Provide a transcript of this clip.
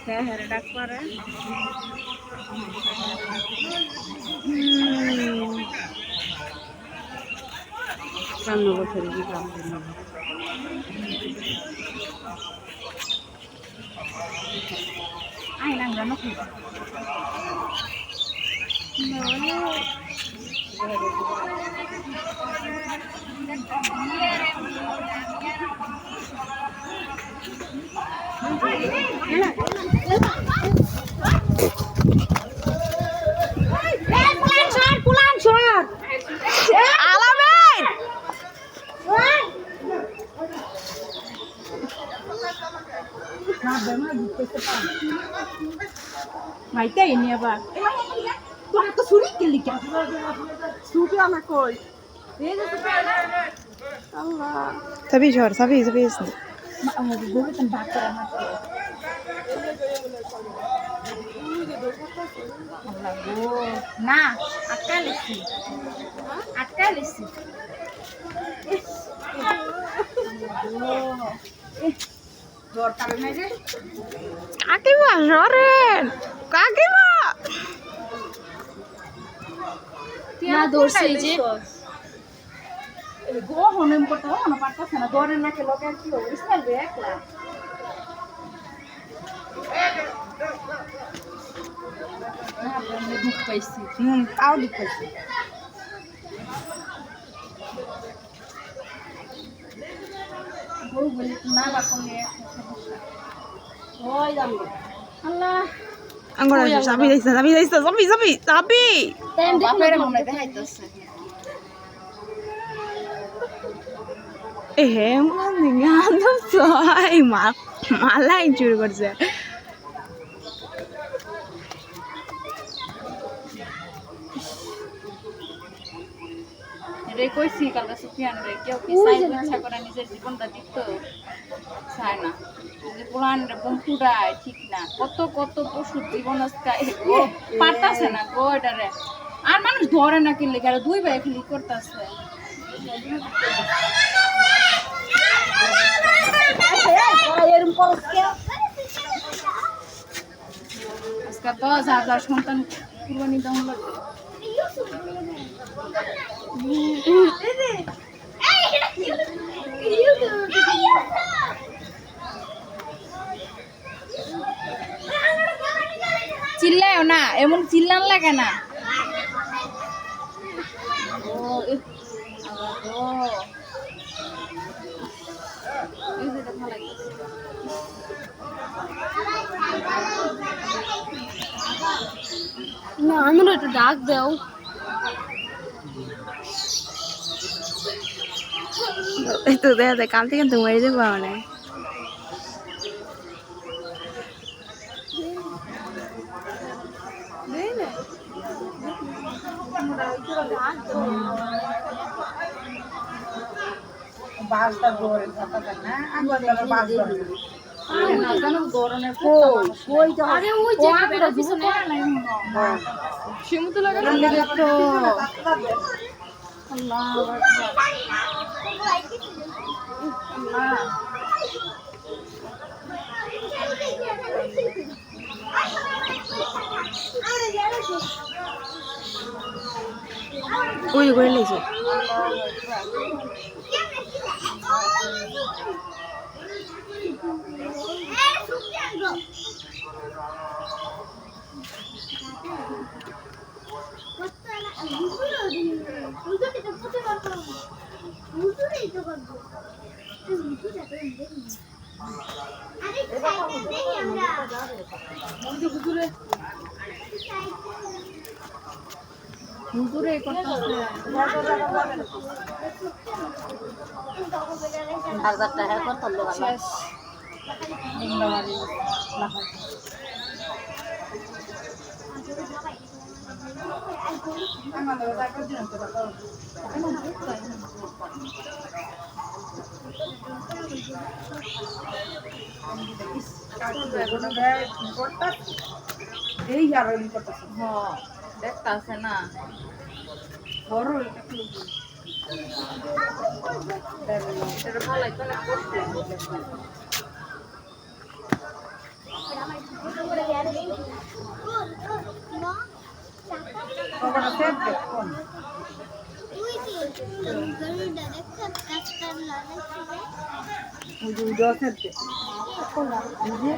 হ্যাঁ হ্যাঁ ডাক পারে রান্না বছর কি কাম করবো আই নাম রান্না খাইবা Maite ini apa? Tuh aku sulit kali kan? Sulit anak koi. Allah. Sabi jor, sabi. Gue tempat anak. Allah gue. Nah, akal sih. Jor kali aja. Kakiba, joren. Kakiba. না দৌড়ছে যে গো হনেম করতে না পারতাছ না দৌড়ে না কে লোকে কি হবে স্টাইল বে একলা না আমি দুঃখ পাইছি তাও দুঃখ পাইছি গো বলি না বা কোনে ওই দাম আল্লাহ Angora, sabi. বাপের মনে দেখাইতেছে ngandam soy malai চুরি করছে রে কইছি কালকে সুফিয়ান রে কেউ কি সাইজ ইচ্ছা করে নিজের জীবনটা দিত চায় না যে পুরান রে বন্ধুরাই ঠিক না কত পশু জীবন আজকে পারতাছে না গো এটা রে আর মানুষ ধরে না কিনলে গেলে দুই ভাই খালি করতেছে আজকে 10,000 সন্তান কুরবানি দেওয়া লাগবে চিল্লায়ও না এমন চিল্লান লাগে না না আমি একটু ডাক দাও itu deh কালকে কিন্তু মেরে দেবো মানে বাসটা ধরে কথা না আগে বাস ধরে না জানো গরনের কই তো আরে ওই জায়গাটা পিছনে হ্যাঁ শিমুতো লাগানো তো আল্লাহু আকবার আল্লাহ ওই করে লেছে হুজুরে করতেছে 1000 টাকা কত লাগা শেষ নিন্দাবাড়ি লাখা আমাদের টাকা দিন তো টাকা এই আর করতেছে হ্যাঁ দেখতাছে না বড় এটা কি এটা ভালো লাগতো না ওই যে